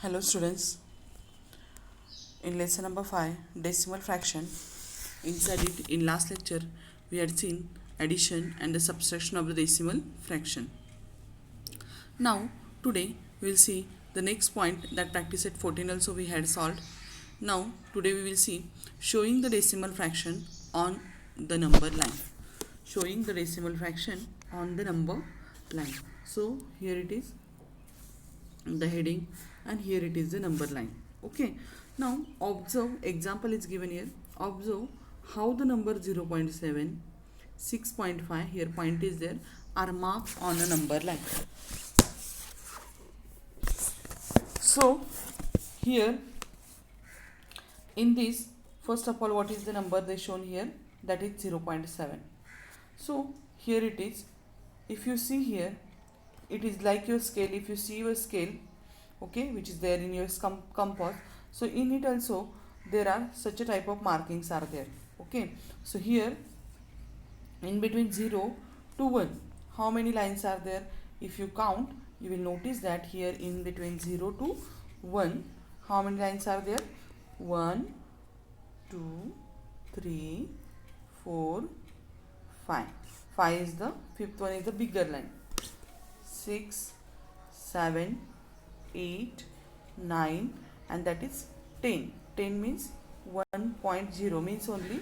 Hello students, in lesson number 5 decimal fraction. Inside it, in last lecture we had seen addition and the subtraction of the decimal fraction. Now today we will see the next point, that practice at 14 also we had solved. Now today we will see showing the decimal fraction on the number line. Showing the decimal fraction on the number line. So here it is the heading and here it is the number line. Okay, now observe, example is given here. Observe how the number 0.7, 6.5, here point is there, are marked on a number line. So here in this, first of all, what is the number they shown here? That is 0.7. so here it is. If you see here, it is like your scale. If you see your scale, okay, which is there in your compass, so in it also there are such a type of markings are there. Okay, so here in between 0 to 1, how many lines are there? If you count, you will notice that here in between 0 to 1, how many lines are there? 1, 2, 3, 4, 5. 5 is the fifth one, is the bigger line. 6, 7, 8, 9, and that is 10. 10 means 1.0 means only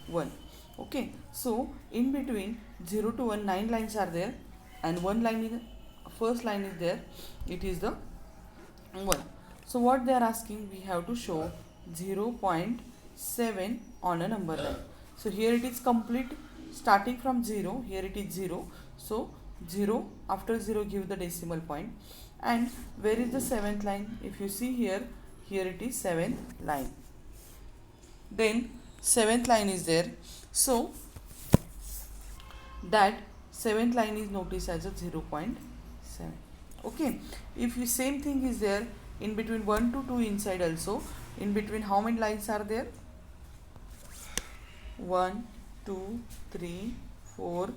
1. Okay, so in between 0 to 1, 9 lines are there, and one line is, first line is there, it is the 1. So what they are asking, we have to show 0.7 on a number line. So here it is complete, starting from 0, here it is 0, so 0, after 0 give the decimal point. And where is the 7th line? If you see here, here it is 7th line. Then 7th line is there, so that 7th line is noticed as a 0.7. Okay, if you same thing is there in between 1 to 2 inside also, in between how many lines are there? 1, 2, 3, 4,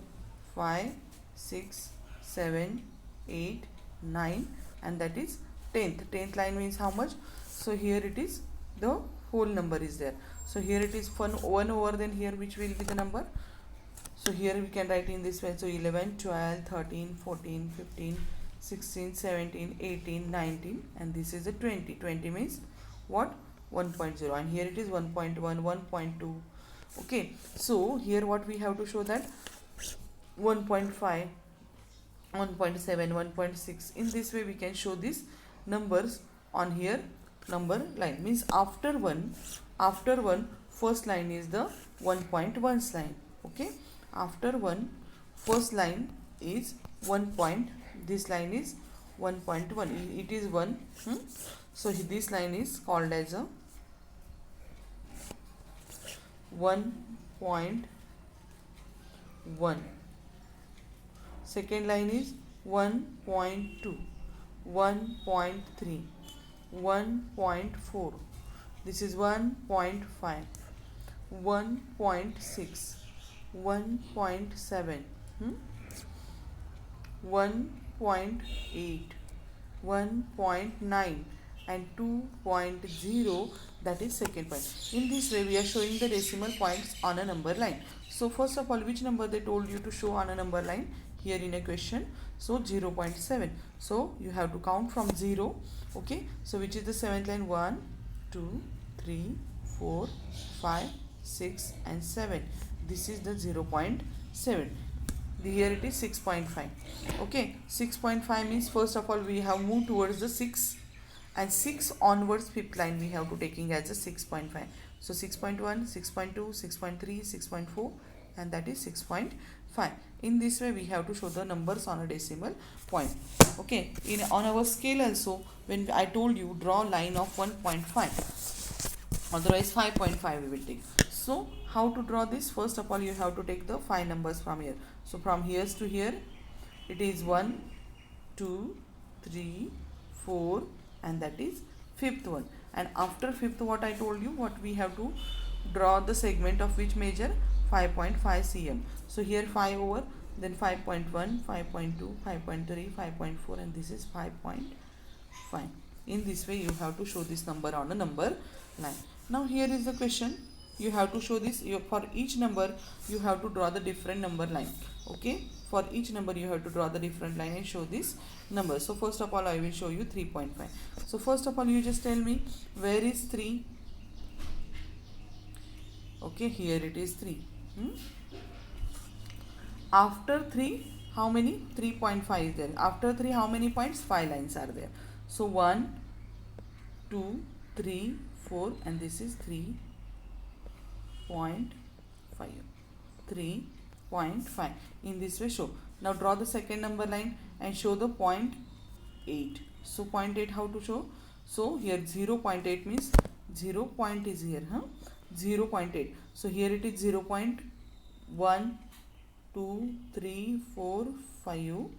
5, 6, 7, 8, 9, and that is 10th. 10th line means how much? So here it is, the whole number is there. So here it is 1 over, then here which will be the number? So here we can write in this way. So 11, 12, 13, 14, 15, 16, 17, 18, 19, and this is a 20. 20 means what? 1.0, and here it is 1.1, 1.2. Okay, so here what we have to show, that 1.5, 1.7, 1.6. In this way we can show these numbers on here number line. Means after 1, first line is the 1.1 line. Okay, after 1, first line is 1 point, this line is 1.1, it is 1. So this line is called as a 1.1. Second line is 1.2, 1.3, 1.4. This is 1.5, 1.6, 1.7, 1.8, 1.9, and 2.0, that is second point. In this way we are showing the decimal points on a number line. So first of all, which number they told you to show on a number line here in a question? So 0.7. so you have to count from 0. Okay, so which is the 7th line? 1, 2, 3, 4, 5, 6, and 7. This is the 0.7. Here it is 6.5. Okay, 6.5 means first of all we have moved towards the 6, and 6 onwards, fifth line we have to taking as a 6.5. So 6.1, 6.2, 6.3, 6.4, and that is 6.5. In this way we have to show the numbers on a decimal point. Okay, on our scale also, when I told you draw line of 1.5, otherwise 5.5 we will take. So how to draw this? First of all, you have to take the 5 numbers from here. So from here to here it is 1, 2, 3, 4, and that is fifth one. And after fifth, what I told you, what we have to draw the segment of which measure? 5.5 cm. So here 5 over, then 5.1, 5.2, 5.3, 5.4, and this is 5.5. In this way you have to show this number on a number line. Now here is the question. You have to show this. For each number you have to draw the different number line. Okay, for each number you have to draw the different line and show this number. So first of all I will show you 3.5. So first of all you just tell me where is 3. Okay, here it is 3. After 3 how many? 3.5 is there. After 3 how many points? 5 lines are there. So 1 2 3 4 and this is 3.5. 3.5. In this way show. Now draw the second number line and show the 0.8. So 0.8 how to show? So here 0.8 means 0 point is here, 0.8. So here it is 0.1 2 3 4 5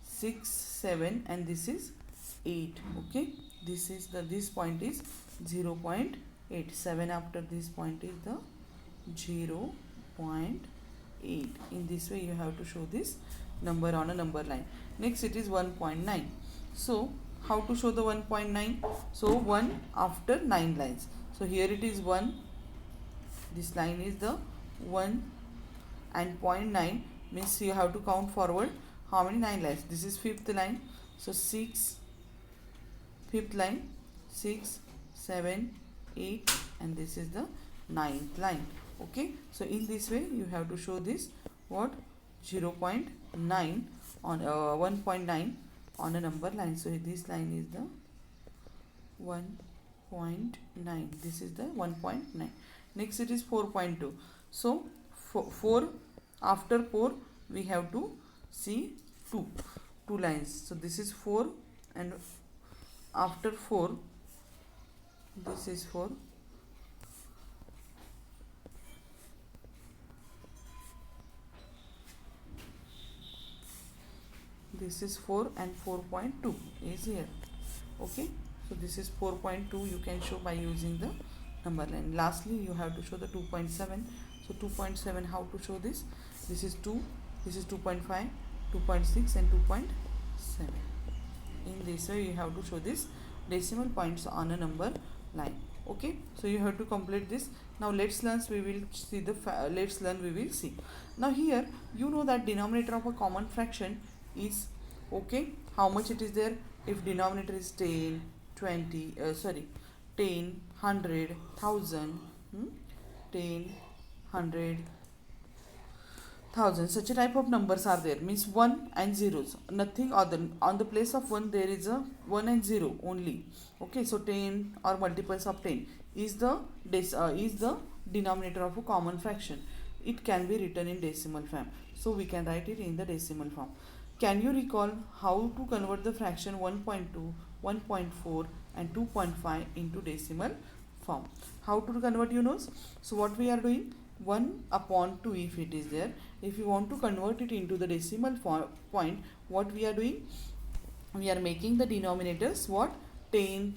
6 7 and this is 8. Okay, this point is 0.8. 7 after this point is the 0.8. In this way you have to show this number on a number line. Next it is 1.9. So how to show the 1.9? So 1 after 9 lines. So here it is 1. This line is the 1 and 0.9 means you have to count forward how many 9 lines. This is 5th line. So 6, 5th line, 6, 7, 8 and this is the 9th line. Okay, so in this way you have to show this what 0.9 on 1.9 on a number line. So this line is the 1.9. This is the 1.9. Next it is 4.2. So 4 after 4 we have to see 2 lines. So this is 4 and after 4 this is 4. This is 4 and 4.2 is here. Okay, so this is 4.2 you can show by using the number line. Lastly you have to show the 2.7. So 2.7 how to show this? This is 2, this is 2.5, 2.6 and 2.7. In this way you have to show this decimal points on a number line. Okay, so you have to complete this. Now let's learn. We will see the we will see. Now here you know that denominator of a common fraction is okay. How much it is there? If denominator is 10, 20, 10, 100, 1000, 10, 100, 1000. Such a type of numbers are there. Means 1 and zeros. Nothing other. On the place of 1 there is a 1 and 0 only. Okay, so 10 or multiples of 10 is the denominator of a common fraction. It can be written in decimal form. So we can write it in the decimal form. Can you recall how to convert the fraction 1.2, 1.4 and 2.5 into decimal form? How to convert, you know? So what we are doing? 1 upon 2 if it is there. If you want to convert it into the decimal point, what we are doing? We are making the denominators what? 10,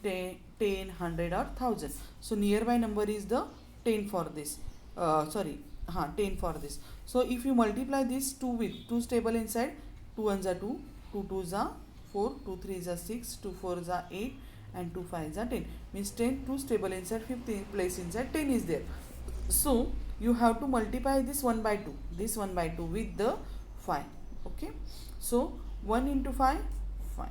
100 or 1000. So nearby number is the 10 for this. 10 for this. So if you multiply this 2 with 2 stable inside, 2 1s are 2, 2 2s are 4, 2 3s are 6, 2 4s are 8 and 2 5s are 10. Means 10, 2 stable inside, 15 place inside, 10 is there. So you have to multiply this 1 by 2, this 1 by 2 with the 5. Okay, so 1 into 5, 5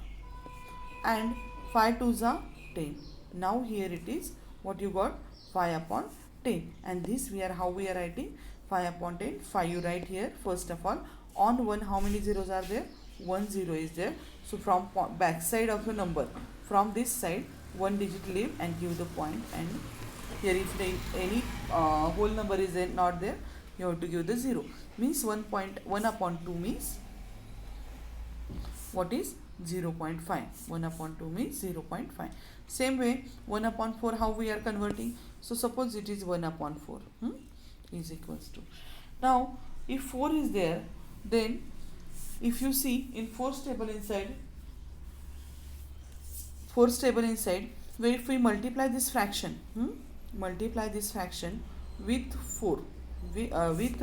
and 5 2s are 10. Now here it is what you got, 5 upon 10, and this how we are writing 5 upon 10. 5 you write here. First of all, on 1 how many zeros are there? 1 0 is there. So from back side of the number, from this side 1 digit leave and give the point, and here if any whole number is not there, you have to give the 0. Means 1 upon 2 means what is 0.5. 1 upon 2 means 0.5. Same way 1 upon 4 how we are converting? So suppose it is 1 upon 4 is equals to. Now if 4 is there, then if you see in 4 stable inside, where if we multiply this fraction, with 4 with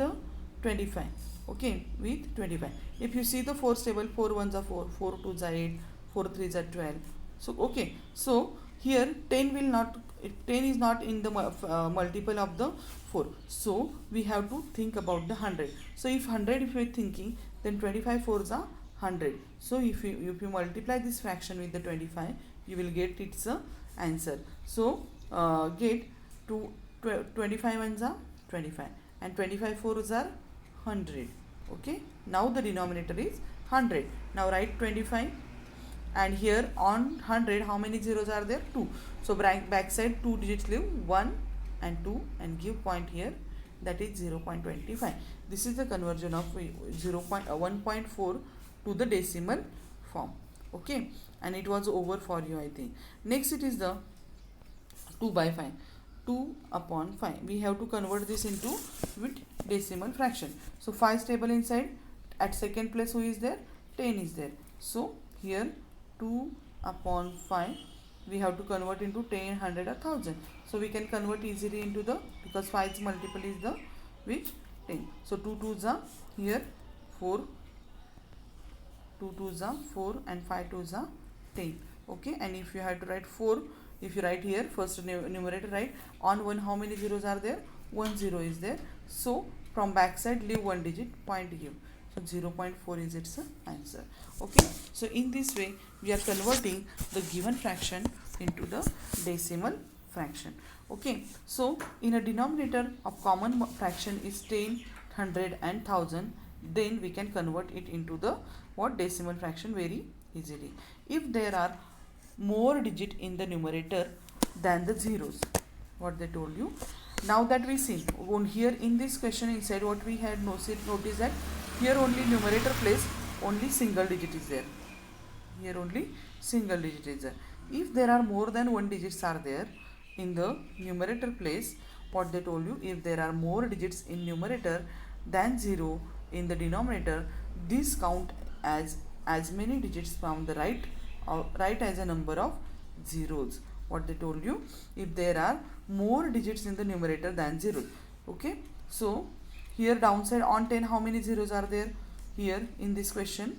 25. Okay, with 25. If you see the 4 stable, 4 1s are 4, 4 2s are 8, 4 3s are 12, So okay, so here 10 will not, 10 is not in the multiple of the 4, so we have to think about the 100. So if 100 if we are thinking, then 25 fours are 100. So if you multiply this fraction with the 25, you will get its answer. So get to 25 ones are 25 and 25 fours are 100. Okay, now the denominator is 100. Now write 25, and here on 100 how many zeros are there? 2. So back side 2 digits leave, 1 and 2, and give point here, that is 0.25. This is the conversion of 1.4 to the decimal form. Okay, and it was over for you, I think. Next it is the 2 by 5. 2 upon 5. We have to convert this into with decimal fraction. So 5 stable inside. At second place who is there? 10 is there. So here 2 upon 5 we have to convert into 10, 100 or 1000. So we can convert easily into the, because 5's multiple is the which 10. So 2 2's are here 4, 2 2's are 4 and 5 2's are 10. Okay, and if you have to write 4, if you write here first numerator, write on 1 how many zeros are there? 1 0 is there. So from back side leave 1 digit, point give. So 0.4 is its answer. Okay, so in this way we are converting the given fraction into the decimal fraction. Okay, so in a denominator of common fraction is 10, 100 and 1000, then we can convert it into the what decimal fraction very easily. If there are more digit in the numerator than the zeros, what they told you. Now that we see on here in this question inside, what we had noticed that here only numerator place only single digit is there. Here only single digit is there. If there are more than one digits are there in the numerator place, what they told you, if there are more digits in numerator than 0 in the denominator, this count as many digits from the right, or right as a number of zeros. What they told you, if there are more digits in the numerator than 0. Okay, so here downside on 10 how many zeros are there? Here in this question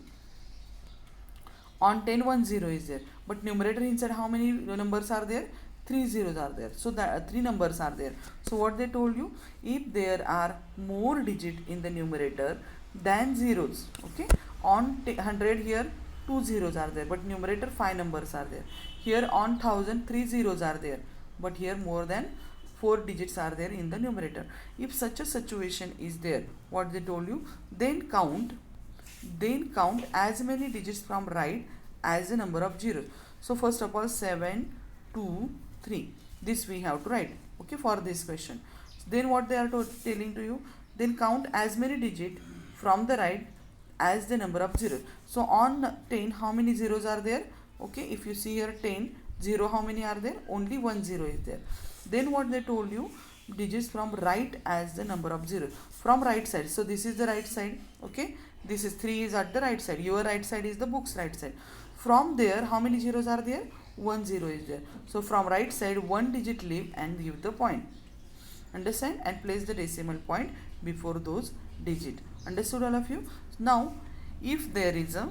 on 10 1 0 is there, but numerator inside how many numbers are there? 3 zeros are there. So that 3 numbers are there. So what they told you, if there are more digit in the numerator than zeros, okay, on 100 here 2 zeros are there, but numerator 5 numbers are there. Here on 1000 3 zeros are there, but here more than 4 digits are there in the numerator. If such a situation is there, what they told you, then count as many digits from right as the number of zeros. So first of all 7 2 3, this we have to write, okay, for this question. Then what they are telling to you, then count as many digit from the right as the number of zeros. So on 10 how many zeros are there? Okay, if you see here 10 0 how many are there? Only 1 0 is there. Then what they told you, digits from right as the number of zeros from right side. So this is the right side. Okay, this is 3 is at the right side, your right side is the book's right side. From there how many zeros are there? 1 0 is there. So from right side 1 digit leave and give the point. Understand? And place the decimal point before those digit. Understood all of you? Now if there is a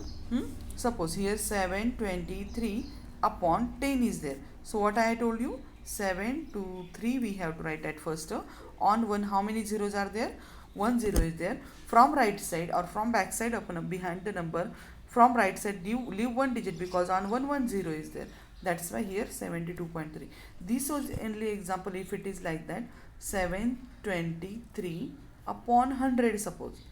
suppose here 723 upon 10 is there. So what I told you, 7 2 3 we have to write at first. On 1 how many zeros are there? 1 0 is there. From right side or from back side upon behind the number, from right side leave 1 digit, because on 1 1 0 is there. That's why here 72.3. This was only example if it is like that. 723 upon 100 suppose.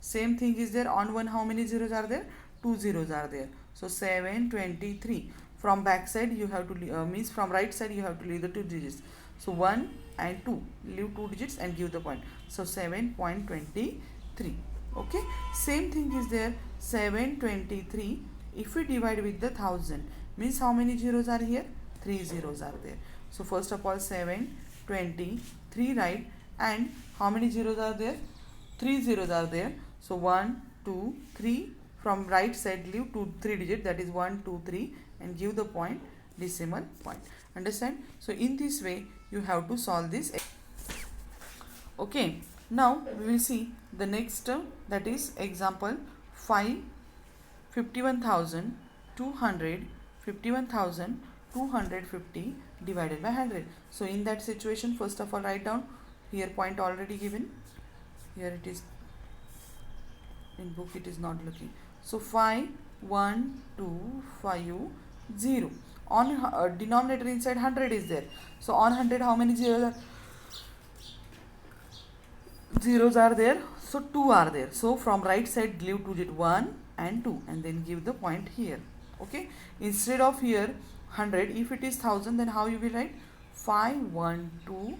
Same thing is there. On 1 how many zeros are there? 2 zeros are there. So 723. From back side you have to means from right side you have to leave the 2 digits. So 1 and 2, leave 2 digits and give the point. So 7.23. Okay, same thing is there. 723 if we divide with the 1000, means how many zeros are here? 3 zeros are there. So first of all 723 right, and how many zeros are there? 3 zeros are there. So 1 2 3, from right side leave 3 digit, that is 1 2 3, and give the point, decimal point. Understand? So in this way you have to solve this. Okay, now we will see the next that is example 51,256 51,250 divided by 100. So in that situation, first of all, write down here point already given. Here it is. In book it is not looking. So 5, 1, 2, 5, 0. On denominator inside 100 is there. So on 100 how many zeros are there? So 2 are there. So from right side leave 2 digit 1 and 2 and then give the point here. Okay. Instead of here 100, if it is 1000, then how you will write? 5, 1, 2,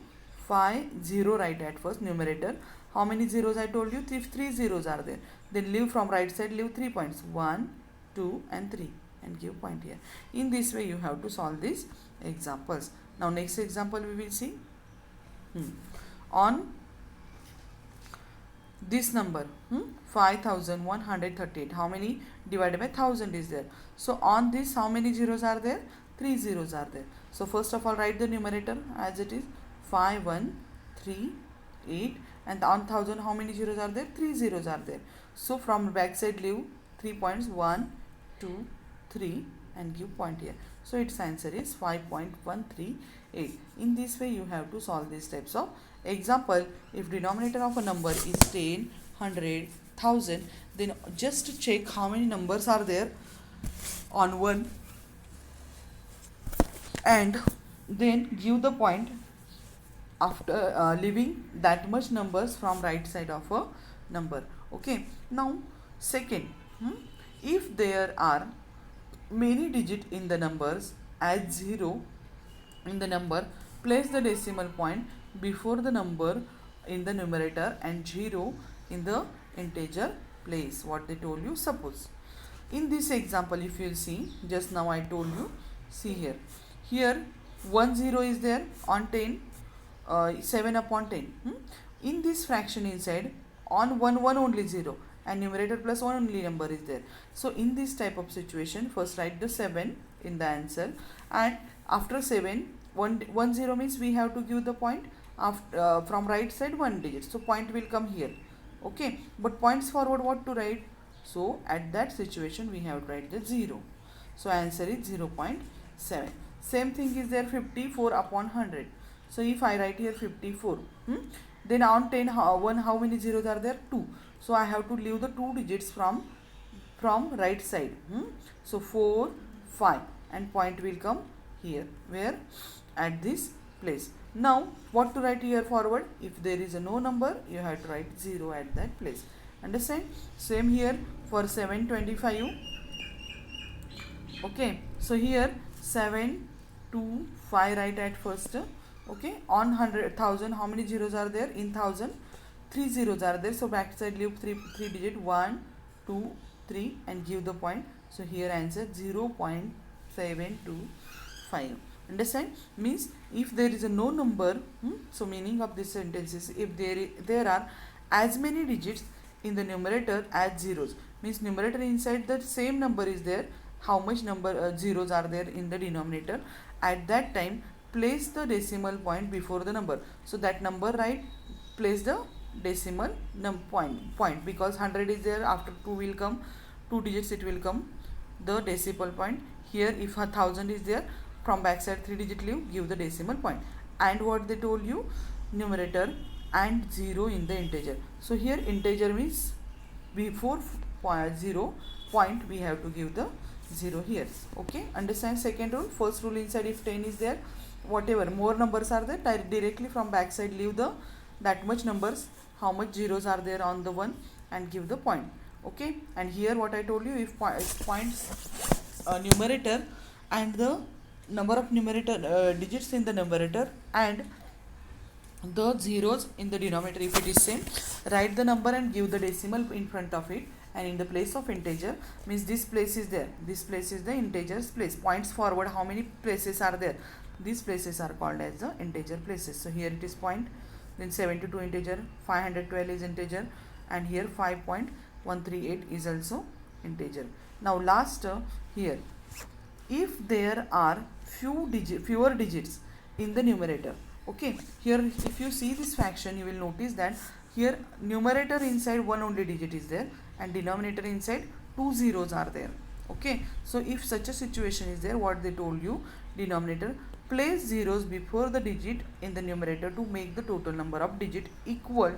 5, 0 write at first numerator. How many zeros I told you? If 3 zeros are there, then leave from right side, leave 3 points, 1, 2 and 3 and give point here. In this way you have to solve these examples. Now next example we will see. On this number 5138, how many divided by 1000 is there? So on this how many zeros are there? 3 zeros are there. So first of all write the numerator as it is 5138, and on 1000 how many zeros are there? 3 zeros are there. So from back side leave 3 points, 1, 2, 3 and give point here. So its answer is 5.138. In this way you have to solve these types of example. If denominator of a number is 10, 100, 1000, then just check how many numbers are there on one and then give the point after leaving that much numbers from right side of a number. Okay. Now second, if there are many digits in the numbers, add 0 in the number, place the decimal point before the number in the numerator and 0 in the integer place. What they told you. Suppose in this example, if you see, just now I told you, see here 1 0 is there on 10, 7 upon 10. In this fraction inside, on 1 1 only 0 and numerator plus 1 only number is there. So in this type of situation, first write the 7 in the answer, and after 7 1 0 means we have to give the point after from right side 1 digit, so point will come here. Okay, but points forward what to write? So at that situation we have to write the 0. So answer is 0.7. Same thing is there 54 upon 100. So if I write here 54, then on 10 how many zeros are there? 2. So I have to leave the 2 digits from right side. So 4, 5 and point will come here. Where? At this place. Now what to write here forward? If there is a no number, you have to write 0 at that place. Understand? Same here for 725. Okay. So here 7, 2, 5 write at first. Okay. On 100,000 how many zeros are there? In 1000 3 zeros are there. So back side leave 3 digit 1, 2, 3 and give the point. So here answer 0.725. Understand? Means if there is a no number, so meaning of this sentence is if there are as many digits in the numerator as zeros, means numerator inside the same number is there, how much number zeros are there in the denominator, at that time place the decimal point before the number. So that number right, place the decimal point because 100 is there, after 2 will come 2 digits, it will come the decimal point. Here if 1000 is there, from backside 3 digit leave, give the decimal point. And what they told you, numerator and 0 in the integer. So here integer means before 0 point we have to give the 0 here. Okay, understand? Second rule. First rule inside, if 10 is there, whatever more numbers are there, directly from backside leave the that much numbers, how much zeros are there on the one and give the point. Okay, and here what I told you, if points numerator and the number of numerator digits in the numerator and the zeros in the denominator, if it is same, write the number and give the decimal in front of it, and in the place of integer means this place is there, this place is the integer's place. Points forward how many places are there? These places are called as the integer places. So here it is point, then 72 integer, 512 is integer, and here 5.138 is also integer. Now last here, if there are fewer digits in the numerator, okay, here if you see this fraction, you will notice that here numerator inside 1 only digit is there and denominator inside 2 zeros are there. Okay, so if such a situation is there, what they told you, denominator, place zeros before the digit in the numerator to make the total number of digit equal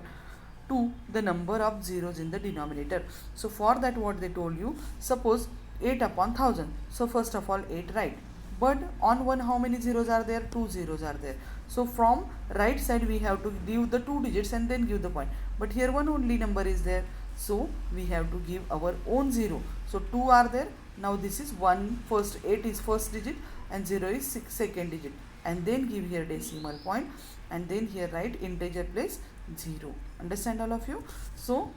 to the number of zeros in the denominator. So for that, what they told you, suppose 8 upon 1000. So first of all 8 write, but on one how many zeros are there? 2 zeros are there. So from right side we have to give the 2 digits and then give the point, but here one only number is there, so we have to give our own 0. So 2 are there. Now this is 1 first, 8 is first digit and 0 is second digit, and then give here decimal point, and then here write integer place 0. Understand all of you? So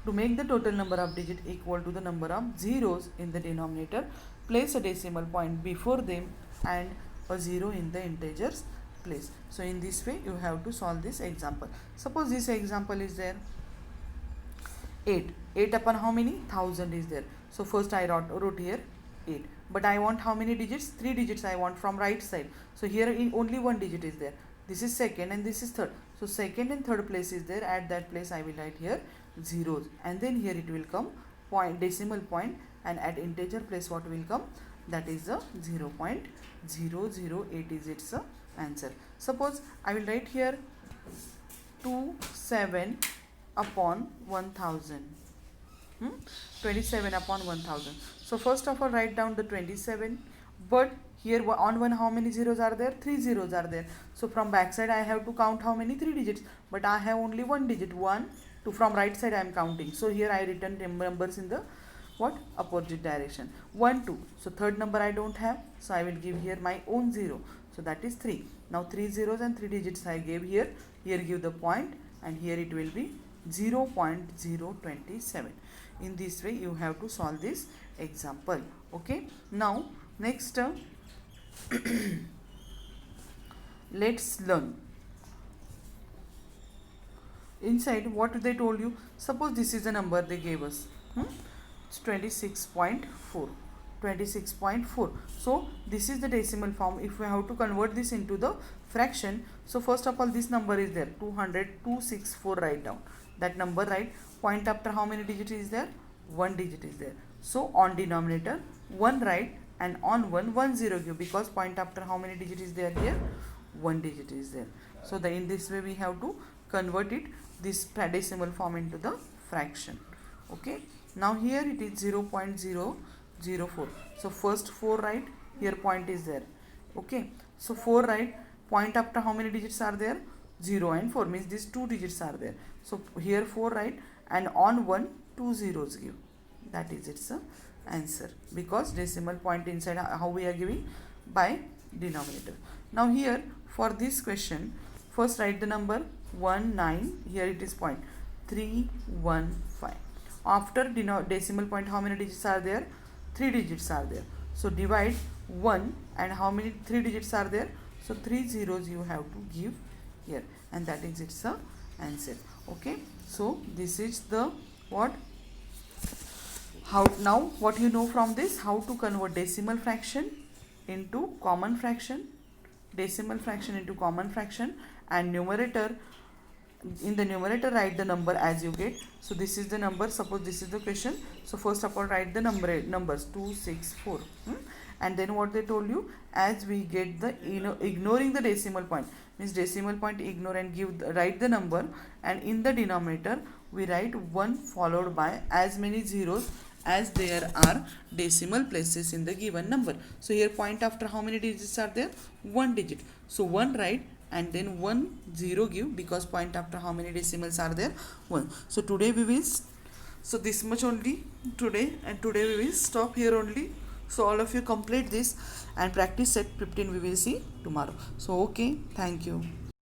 to make the total number of digit equal to the number of zeros in the denominator, place a decimal point before them and a 0 in the integers place. So in this way you have to solve this example. Suppose this example is there, 8 upon how many? 1000 is there. So first I wrote here 8, but I want how many digits? 3 digits I want from right side. So here only one digit is there. This is second and this is third. So second and third place is there. At that place I will write here zeros, and then here it will come point, decimal point, and at integer place what will come? That is the 0.008 is its answer. Suppose I will write here 27 upon 1000. 27 upon 1000. So first of all write down the 27, but here on one how many zeros are there? 3 zeros are there. So from back side I have to count how many? 3 digits, but I have only one digit, 1, 2. From right side I am counting, so here I written numbers in the what? Opposite direction, 1, 2. So third number I don't have, so I will give here my own 0, so that is 3. Now 3 zeros and 3 digits I gave here. Here give the point, and here it will be 0.027. In this way you have to solve this example. Okay, now next let's learn. Inside what they told you, suppose this is the number they gave us, it's 26.4. 26.4. So this is the decimal form. If we have to convert this into the fraction, so first of all this number is there, 264, write down that number, right? Point after how many digits is there? One digit is there. So on denominator 1 write, and on 1 0 give, because point after how many digit is there here? One digit is there. So in this way we have to convert it, this decimal form, into the fraction. Okay, now here it is 0.004. So first 4 write, here point is there. Okay, so 4 write, point after how many digits are there? 0 and 4, means these 2 digits are there. So here 4 write, and on 1 2 zeros give. That is its answer, because decimal point inside how we are giving? By denominator. Now here for this question, first write the number 19, here it is point 315. After decimal point how many digits are there? 3 digits are there. So divide 1, and how many 3 digits are there? So 3 zeros you have to give here, and that is its answer. Okay, so this is the what? How now what you know from this? How to convert decimal fraction into common fraction, decimal fraction into common fraction, and numerator, in the numerator write the number as you get. So this is the number, suppose this is the question. So first of all write the numbers 264, and then what they told you, as we get the ignoring the decimal point, means decimal point ignore and write the number, and in the denominator we write 1 followed by as many zeros as there are decimal places in the given number. So here point after how many digits are there? One digit. So 1 write, and then 1 0 give, because point after how many decimals are there? 1. So today we will, so this much only today, and today we will stop here only. So all of you complete this and practice set 15. We will see tomorrow. So okay, thank you.